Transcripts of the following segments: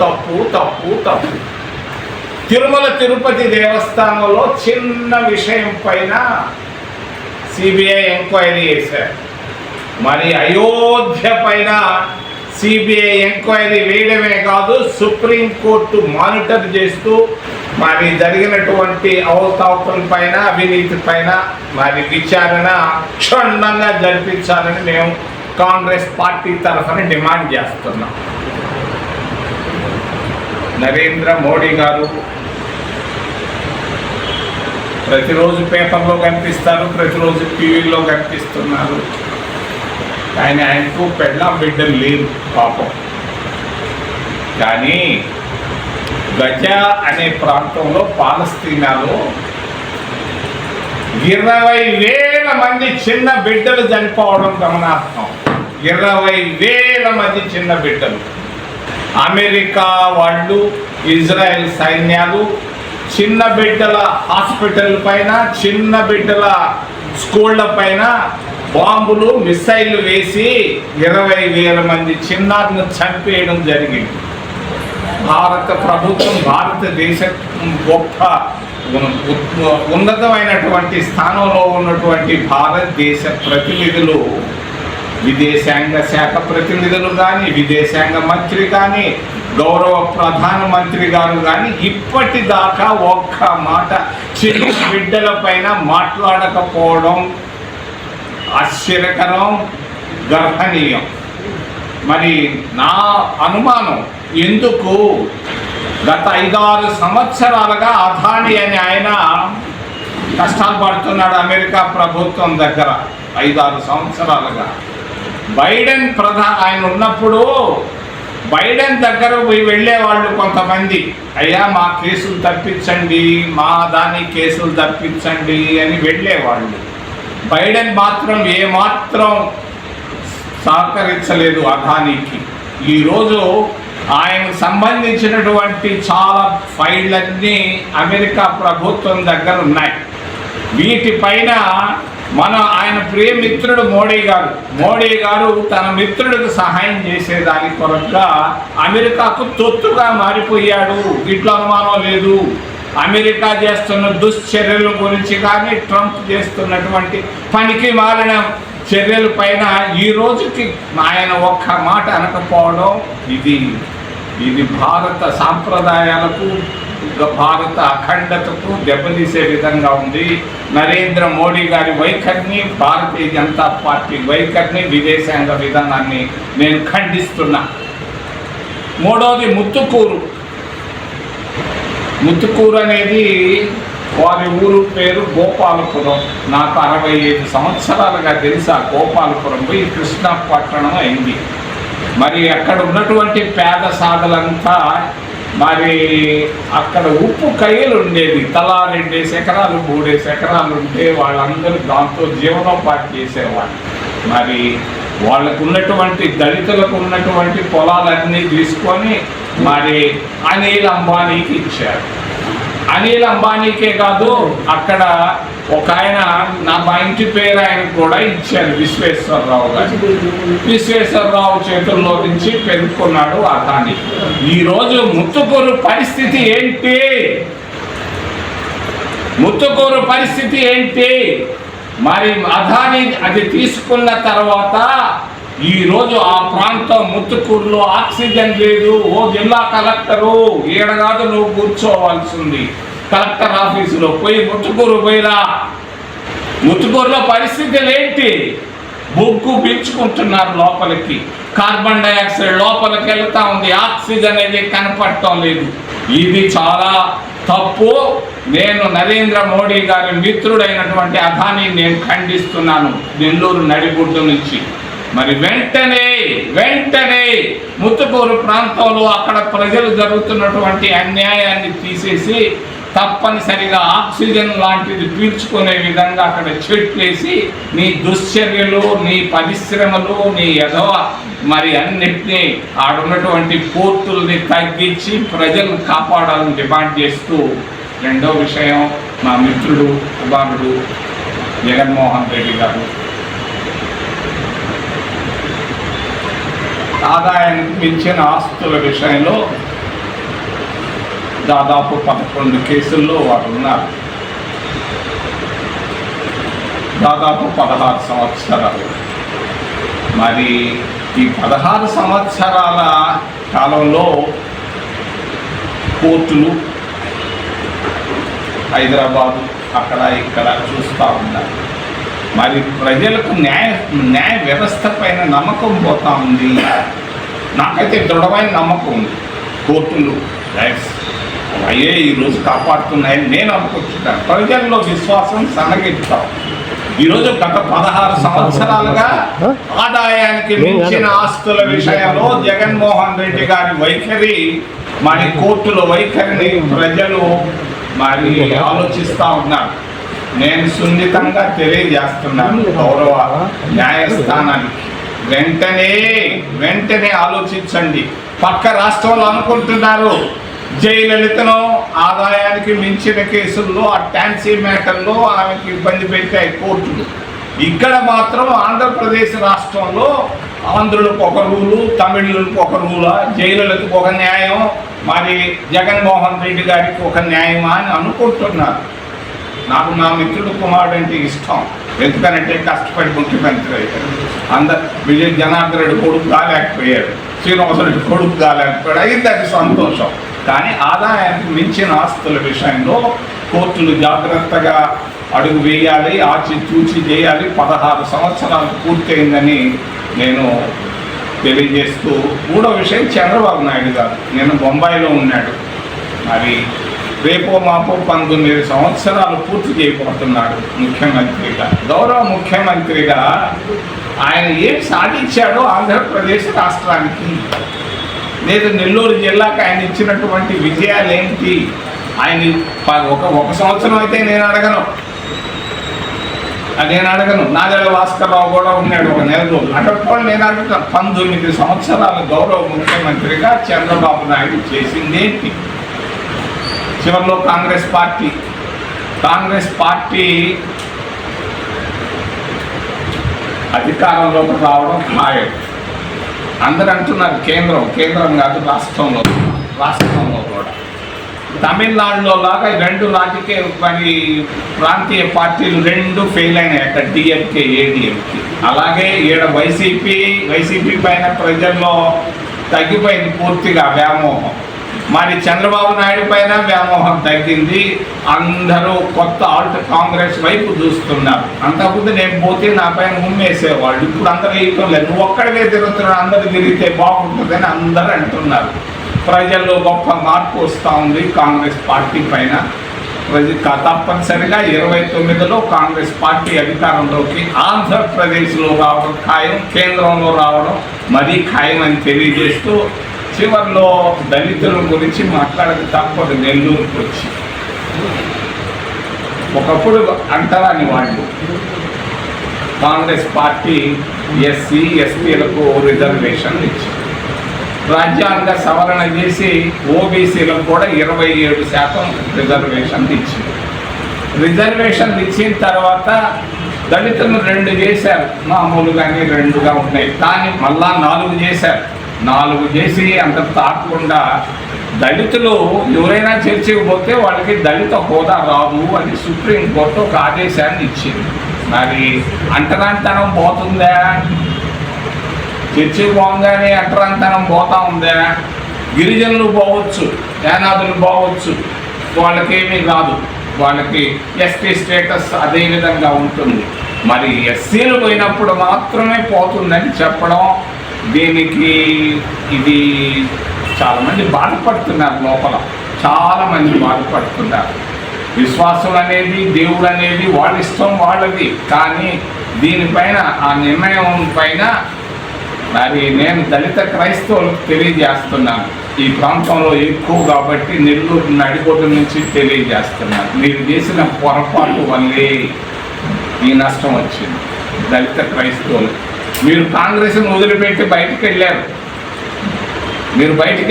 తప్పు తప్పు తప్పు. తిరుమల తిరుపతి దేవస్థానంలో చిన్న విషయం పైన సిబిఐ ఎంక్వైరీ చేశారు. మరి అయోధ్య పైన సిబిఐ ఎంక్వైరీ వేయడమే కాదు, సుప్రీంకోర్టు మానిటర్ చేస్తూ మరి జరిగినటువంటి అవకతవకల పైన, అవినీతి పైన మరి విచారణ క్షుణ్ణంగా జరిపించాలని మేము కాంగ్రెస్ పార్టీ తరఫున డిమాండ్ చేస్తున్నాం. నరేంద్ర మోడీ గారు ప్రతిరోజు పేపర్లో కనిపిస్తారు, ప్రతిరోజు టీవీలో కనిపిస్తున్నారు. ఆయనకు పెళ్ళాం బిడ్డలు లేరు పాపం. కానీ గజా అనే ప్రాంతంలో పాలస్తీనాలో 20,000 మంది చిన్న బిడ్డలు చనిపోవడం గమనార్హం. 20,000 మంది చిన్న బిడ్డలు. అమెరికా వాళ్ళు, ఇజ్రాయెల్ సైన్యాలు చిన్న బిడ్డల హాస్పిటల్ పైన, చిన్న బిడ్డల స్కూళ్ళ పైన బాంబులు, మిసైళ్ళు వేసి 20,000 మంది చిన్నారులను చంపేయడం జరిగింది. భారత ప్రభుత్వం, భారతదేశం గొప్ప ఉన్నతమైనటువంటి స్థానంలో ఉన్నటువంటి భారతదేశ ప్రతినిధులు, విదేశాంగ శాఖ ప్రతినిధులు కానీ, విదేశాంగ మంత్రి కానీ, గౌరవ ప్రధానమంత్రి గారు కానీ ఇప్పటిదాకా ఒక్క మాట చిన్న బిడ్డల పైన మాట్లాడకపోవడం ఆశ్చర్యకరం, గర్హనీయం. మరి నా అనుమానం, ఎందుకు గత 5-6 సంవత్సరాలుగా అదానీ అని ఆయన కష్టాలు పడుతున్నాడు అమెరికా ప్రభుత్వం దగ్గర. 5-6 సంవత్సరాలుగా బైడెన్ ఆయన ఉన్నప్పుడు బైడెన్ దగ్గర వెళ్ళేవాళ్ళు కొంతమంది, అయ్యా మా కేసులు తప్పించండి, మా దాని కేసులు తప్పించండి అని వెళ్ళేవాళ్ళు. బైడెన్ మాత్రం ఏమాత్రం సహకరించలేదు అదానీకి. ఈరోజు ఆయనకు సంబంధించినటువంటి చాలా ఫైళ్ళన్నీ అమెరికా ప్రభుత్వం దగ్గర ఉన్నాయి. వీటిపైన ఆయన ప్రియమిత్రుడు మోడీ గారు తన మిత్రుడికి సహాయం చేసేదాని కొరకుగా అమెరికాకు తొత్తుగా మారిపోయాడు. ఇట్లా అనుమానం లేదు. అమెరికా చేస్తున్న దుశ్చర్యల గురించి కానీ, ట్రంప్ చేస్తున్నటువంటి పనికి మారిన చర్యల పైన ఈ రోజుకి ఆయన ఒక్క మాట అనకపోవడం ఇది భారత సాంప్రదాయాలకు, భారత అఖండతకు దెబ్బతీసే విధంగా ఉంది. నరేంద్ర మోడీ గారి వైఖరిని, భారతీయ జనతా పార్టీ వైఖరిని, విదేశాంగ విధానాన్ని నేను ఖండిస్తున్నా. మూడవది ముత్తుకూరు అనేది వారి ఊరు పేరు గోపాలపురం. నాకు 65 సంవత్సరాలుగా తెలుసు. ఆ గోపాలపురం పోయి కృష్ణపట్టణం అయింది. మరి అక్కడ ఉన్నటువంటి పేద సాధలంతా మరి అక్కడ ఉప్పు కయ్యలు ఉండేది. తలా 2 ఎకరాలు 3 ఎకరాలు ఉంటే వాళ్ళందరూ దాంతో జీవనోపాధి చేసేవాళ్ళు. మరి వాళ్ళకు ఉన్నటువంటి దళితులకు ఉన్నటువంటి పొలాలన్నీ తీసుకొని మరి అనిల్ అంబానీకి ఇచ్చారు. అనిల్ అంబానీకే కాదు, అక్కడ ఒక ఆయన మా ఇంటి పేరు ఆయన కూడా ఇచ్చారు, విశ్వేశ్వరరావు గారు. విశ్వేశ్వరరావు చేతుల్లో నుంచి పెరుగుకున్నాడు అదానీ. ఈరోజు ముత్తుకూరు పరిస్థితి ఏంటి? ముత్తుకూరు పరిస్థితి ఏంటి? మరి అదానీ అది తీసుకున్న తర్వాత ఈరోజు ఆ ప్రాంతం ముత్తుకూరులో ఆక్సిజన్ లేదు. ఓ జిల్లా కలెక్టరు, ఏడగాదు నువ్వు కూర్చోవాల్సింది కలెక్టర్ ఆఫీసులో పోయి ముత్తుకూరు పోయిరా. ముత్తుకూరులో పరిస్థితులు ఏంటి? బొగ్గు పీల్చుకుంటున్నారు లోపలికి, కార్బన్ డైఆక్సైడ్ లోపలికి వెళ్తా ఉంది, ఆక్సిజన్ అనేది కనపడటం లేదు. ఇది చాలా తప్పు. నేను నరేంద్ర మోడీ గారి మిత్రుడైనటువంటి అదానీ నేను ఖండిస్తున్నాను నెల్లూరు నడిబొడ్డు నుంచి. మరి వెంటనే ముత్తుకూరు ప్రాంతంలో అక్కడ ప్రజలు జరుగుతున్నటువంటి అన్యాయాన్ని తీసేసి తప్పనిసరిగా ఆక్సిజన్ లాంటిది పీల్చుకునే విధంగా అక్కడ చెట్లేసి నీ దుశ్చర్యలు, నీ పరిశ్రమలు, నీ మరి అన్నిటినీ ఆడున్నటువంటి పోర్టుల్ని తగ్గించి ప్రజలను కాపాడాలని డిమాండ్ చేస్తూ, రెండో విషయం మా మిత్రుడు కుమారుడు జగన్మోహన్ రెడ్డి గారు ఆదాయానికి మించిన ఆస్తుల విషయంలో దాదాపు 11 కేసుల్లో వారు ఉన్నారు. దాదాపు 16 సంవత్సరాలు. మరి ఈ 16 సంవత్సరాల కాలంలో కోర్టులు హైదరాబాదు అక్కడ ఇక్కడ చూస్తూ ఉన్నారు. మరి ప్రజలకు న్యాయ వ్యవస్థ పైన నమ్మకం పోతా ఉంది. నాకైతే దృఢమైన నమ్మకం ఉంది. కోర్టులు అయ్యే ఈరోజు కాపాడుతున్నాయని నేను అనుకుంటున్నాను. ప్రజల్లో విశ్వాసం సన్నగిస్తాం. ఈరోజు గత 16 సంవత్సరాలుగా ఆదాయానికి మించిన ఆస్తుల విషయంలో జగన్మోహన్ రెడ్డి గారి వైఖరి, మరి కోర్టుల వైఖరిని ప్రజలు మరి ఆలోచిస్తూ ఉన్నారు. నేను సున్నితంగా తెలియజేస్తున్నాను గౌరవ న్యాయస్థానానికి, వెంటనే ఆలోచించండి. పక్క రాష్ట్రంలో అనుకుంటున్నారు జయలలితను ఆదాయానికి మించిన కేసుల్లో ఆ ట్యాక్సీ మ్యాటర్లో ఆమెకి ఇబ్బంది పెట్టాయి కోర్టులు. ఇక్కడ మాత్రం ఆంధ్రప్రదేశ్ రాష్ట్రంలో ఆంధ్రులకు ఒక రూలు, తమిళులకు ఒక రూలా, జయలలితకు ఒక న్యాయం, మరి జగన్మోహన్ రెడ్డి గారికి ఒక న్యాయమా అని అనుకుంటున్నారు. నాకు నా మిత్రుడు కుమారుడు అంటే ఇష్టం. ఎందుకనంటే కష్టపడి ముఖ్యమంత్రి అయ్యారు. విజయ జనార్దన్ రెడ్డి కొడుకు కాలేకపోయాడు, శ్రీనివాసరెడ్డి కొడుకు కాలేకపోయాడు. అయింది అది సంతోషం. కానీ ఆదాయానికి మించిన ఆస్తుల విషయంలో కోర్టులు జాగ్రత్తగా అడుగు వేయాలి, ఆచితూచి చేయాలి. 16 సంవత్సరాలు పూర్తయిందని నేను తెలియజేస్తూ, మూడో విషయం చంద్రబాబు నాయుడు గారు నేను బొంబాయిలో ఉన్నాడు. మరి రేపో మాపో 19 సంవత్సరాలు పూర్తి చేయబోతున్నాడు ముఖ్యమంత్రిగా. గౌరవ ముఖ్యమంత్రిగా ఆయన ఏం సాధించాడో ఆంధ్రప్రదేశ్ రాష్ట్రానికి, లేదా నెల్లూరు జిల్లాకు ఆయన ఇచ్చినటువంటి విజయాలు ఏంటి? ఆయన ఒక సంవత్సరం అయితే నేను అడగను. నాదెళ్ల భాస్కర్రావు కూడా ఉన్నాడు ఒక నెల రోజులు. అక్కడ నేను అడుగుతాను, 19 సంవత్సరాల గౌరవ ముఖ్యమంత్రిగా చంద్రబాబు నాయుడు చేసిందేంటి? చివరిలో కాంగ్రెస్ పార్టీ అధికారంలోకి రావడం ఖాయం. అందరూ అంటున్నారు కేంద్రం కాదు, రాష్ట్రంలో కూడా. తమిళనాడులో లాగా 2 రాజకీయ మరి ప్రాంతీయ పార్టీలు 2 ఫెయిల్ అయినాయి అక్కడ, డిఎంకే ఏడీఎంకే. అలాగే ఈడ వైసీపీ పైన ప్రజల్లో తగ్గిపోయింది పూర్తిగా వ్యామోహం. మరి చంద్రబాబు నాయుడు పైన వ్యామోహం తగ్గింది. అందరూ కొత్త కాంగ్రెస్ వైపు చూస్తున్నారు. అంతకుముందు నేను పోతే నా పైన ఉమ్మేసేవాళ్ళు, ఇప్పుడు అందరూ వేయటం లేదు. నువ్వు ఒక్కడికే తిరుగుతున్నాడు, అందరూ తిరిగితే బాగుంటుందని అందరూ అంటున్నారు. ప్రజల్లో గొప్ప మార్పు వస్తూ ఉంది కాంగ్రెస్ పార్టీ పైన. తప్పనిసరిగా 29లో కాంగ్రెస్ పార్టీ అధికారంలోకి ఆంధ్రప్రదేశ్లో రావడం ఖాయం, కేంద్రంలో రావడం మరీ ఖాయం అని తెలియజేస్తూ, చివరిలో దళితుల గురించి మాట్లాడక తప్పదు. నెల్లూరుకు వచ్చి ఒకప్పుడు అంటారని వాళ్ళు కాంగ్రెస్ పార్టీ ఎస్సీ ఎస్టీలకు రిజర్వేషన్లు ఇచ్చింది. రాజ్యాంగ సవరణ చేసి ఓబీసీలకు కూడా 27% రిజర్వేషన్లు ఇచ్చింది. రిజర్వేషన్లు ఇచ్చిన తర్వాత దళితులను 2 చేశారు. మామూలుగానే 2గా ఉన్నాయి, కానీ మళ్ళా 4 చేశారు. 4 చేసి అంత తాకుండా దళితులు ఎవరైనా చర్చకు పోతే వాళ్ళకి దళిత హోదా రాదు అని సుప్రీంకోర్టు ఒక ఆదేశాన్ని ఇచ్చింది. మరి అంటరాంతనం పోతుందా? చర్చకు పోగానే అంటరాంతనం పోతా ఉందా? గిరిజనులు పోవచ్చు, యానాదులు పోవచ్చు, వాళ్ళకేమీ కాదు, వాళ్ళకి ఎస్టీ స్టేటస్ అదే విధంగా ఉంటుంది. మరి ఎస్సీలు పోయినప్పుడు మాత్రమే పోతుందని చెప్పడం, దీనికి ఇది చాలామంది బాధపడుతున్నారు. లోపల చాలామంది బాధపడుతున్నారు. విశ్వాసం అనేది, దేవుడు అనేది వాళ్ళ ఇష్టం వాళ్ళది. కానీ దీనిపైన, ఆ నిర్ణయం పైన మరి నేను దళిత క్రైస్తవులకు తెలియజేస్తున్నాను. ఈ ప్రాంతంలో ఎక్కువ కాబట్టి నెల్లూరు నడిబొడ్డు నుంచి తెలియజేస్తున్నాను. మీరు చేసిన పొరపాటు వల్లే ఈ నష్టం వచ్చింది దళిత క్రైస్తవులు. మీరు కాంగ్రెస్ను వదిలిపెట్టి బయటికి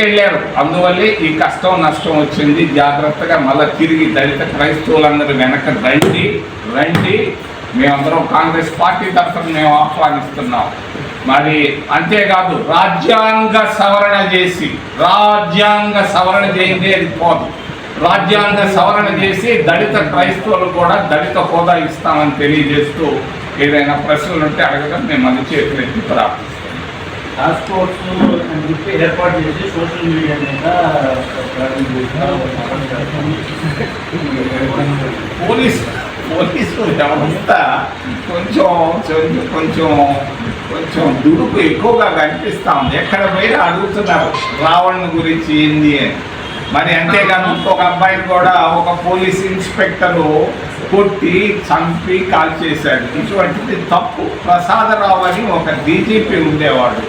వెళ్ళారు, అందువల్లే ఈ కష్టం నష్టం వచ్చింది. జాగ్రత్తగా మళ్ళీ తిరిగి దళిత క్రైస్తవులందరూ వెనక రండి. మేమందరం కాంగ్రెస్ పార్టీ తరఫున మేము ఆహ్వానిస్తున్నాం. మరి అంతేకాదు, రాజ్యాంగ సవరణ చేయండి, అది పోదు. రాజ్యాంగ సవరణ చేసి దళిత క్రైస్తవులు కూడా దళిత హోదా ఇస్తామని తెలియజేస్తూ ఏదైనా ప్రశ్నలు ఉంటే అడగడం మేము అది చేతులెత్తి ప్రార్థిస్తాం. టాస్క్ ఫోర్స్ అని చెప్పి ఏర్పాటు చేసి సోషల్ మీడియా మీద పోలీసు వ్యవస్థ కొంచెం దుడుకు ఎక్కువగా కనిపిస్తా ఉంది. ఎక్కడ పోయినా అడుగుతున్నారు రావణ్ గురించి ఏంది అని. మరి అంతేగాని ఇంకొక అబ్బాయిని కూడా ఒక పోలీస్ ఇన్స్పెక్టరు కొట్టి చంపి కాల్ చేశాడు. ఇటువంటిది తప్పు. ప్రసాదరావు అని ఒక డీజీపీ ఉండేవాడు,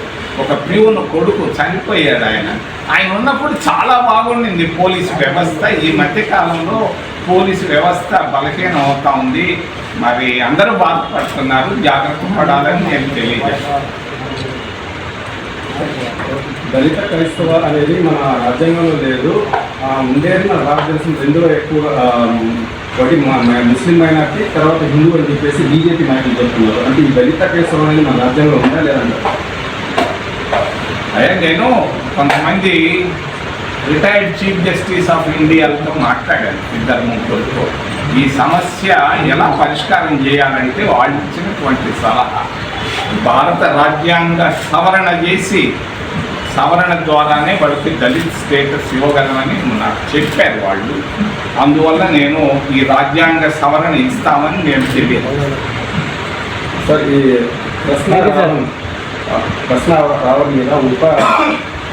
ఒక ప్యూన్ కొడుకు చనిపోయాడు. ఆయన ఉన్నప్పుడు చాలా బాగుండింది పోలీసు వ్యవస్థ. ఈ మధ్యకాలంలో పోలీసు వ్యవస్థ బలహీనం అవుతా ఉంది. మరి అందరూ బాధపడుతున్నారు, జాగ్రత్త పడాలని నేను తెలియజేస్తాను. దళిత క్రైస్తవ అనేది మన రాజ్యాంగంలో లేదు. ఉండేది మన భారతదేశం రెండులో ఎక్కువ ఒకటి ముస్లిం మైనార్టీ, తర్వాత హిందూ అని చెప్పేసి బీజేపీ నాయకులు చెప్తున్నారు. అంటే ఈ దళిత క్రైస్తవం అనేది మన రాజ్యాంగంలో ఉందా లేదంటారు? అదే నేను కొంతమంది రిటైర్డ్ చీఫ్ జస్టిస్ ఆఫ్ ఇండియాతో మాట్లాడాను, 2-3 ఈ సమస్య ఎలా పరిష్కారం చేయాలంటే వాళ్ళు ఇచ్చినటువంటి సలహా భారత రాజ్యాంగ సవరణ చేసి సవరణ ద్వారానే వాళ్ళకి దళిత్ స్టేటస్ ఇవ్వగలమని నాకు చెప్పారు వాళ్ళు. అందువల్ల నేను ఈ రాజ్యాంగ సవరణ ఇస్తామని నేను తెలియదు. సార్, ఈ ప్రశ్న రావడం మీద ఉప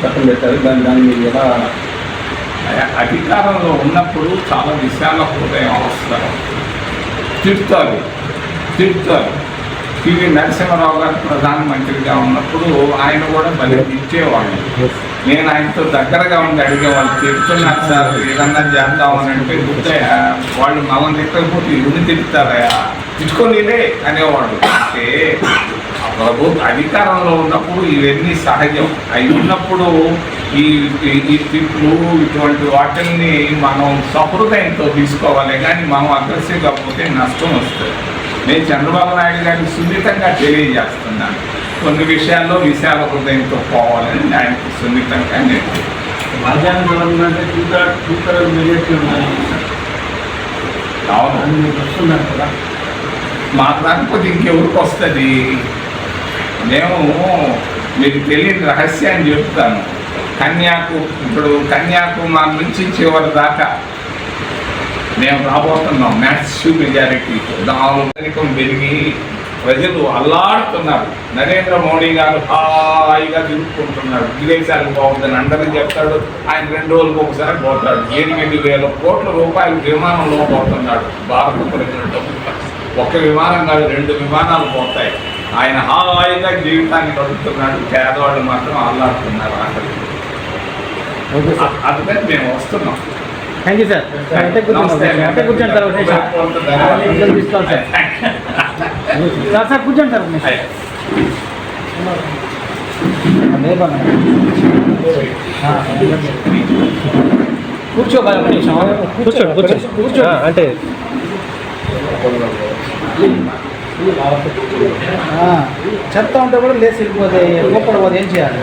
చట్టం పెట్టారు. దాన్ని మీరు ఎలా అధికారంలో ఉన్నప్పుడు చాలా విశాల హృదయం అవసరం. తిడుతారు. పివి నరసింహారావు గారు ప్రధానమంత్రిగా ఉన్నప్పుడు ఆయన కూడా బలి ఇచ్చేవాళ్ళు. నేను ఆయనతో దగ్గరగా ఉండి అడిగేవాళ్ళు, తిడుతున్నారు సార్ ఏదన్నా చేద్దామని అంటే వాళ్ళు మమ్మల్ని తిట్టకపోతే ఇల్లు తిడతారయా, తిట్టుకోలేదే అనేవాడు. అంటే అధికారంలో ఉన్నప్పుడు ఇవన్నీ సహజం. అవి ఉన్నప్పుడు ఈ తిట్లు ఇటువంటి వాటిల్ని మనం సహృదయంతో తీసుకోవాలి, కానీ మనం అగ్రెసివ్గా పోతే నష్టం వస్తుంది. నేను చంద్రబాబు నాయుడు గారికి సున్నితంగా తెలియజేస్తున్నాను, కొన్ని విషయాల్లో విశాల హృదయంతో పోవాలని ఆయనకు సున్నితంగా నేను కదా మాకు రాకపోతే ఇంకెవరికి వస్తుంది. మేము మీకు తెలియని రహస్యాన్ని చెప్తాను. ఇప్పుడు కన్యాకుమారి నుంచి చివరి దాకా మేము రాబోతున్నాం మ్యాసివ్ మెజారిటీతో. దానికం పెరిగి ప్రజలు అల్లాడుతున్నారు. నరేంద్ర మోడీ గారు హాయిగా తిరుగుకుంటున్నాడు, విదేశాలకు పోవద్దని అందరికీ చెప్తాడు. ఆయన 2 రోజులకు ఒకసారి పోతాడు. 8,000 కోట్ల రూపాయలు విమానంలో పోతున్నాడు. భారత ప్రజలతో ఒక విమానం కాదు, 2 విమానాలు పోతాయి. ఆయన హాయిగా జీవితాన్ని గడుపుతున్నాడు. పేదవాళ్ళు మాత్రం అల్లాడుతున్నారు. అందుకని మేము వస్తున్నాం. Thank you sir. కూర్చోండి సార్, తీసుకోవాలి సార్. సార్ కూర్చోండి సార్. కూర్చో బాగా కూర్చో అంటే చెప్తా ఉంటే కూడా లేచి వెళ్ళిపోతే గొప్ప ఏం చేయాలి?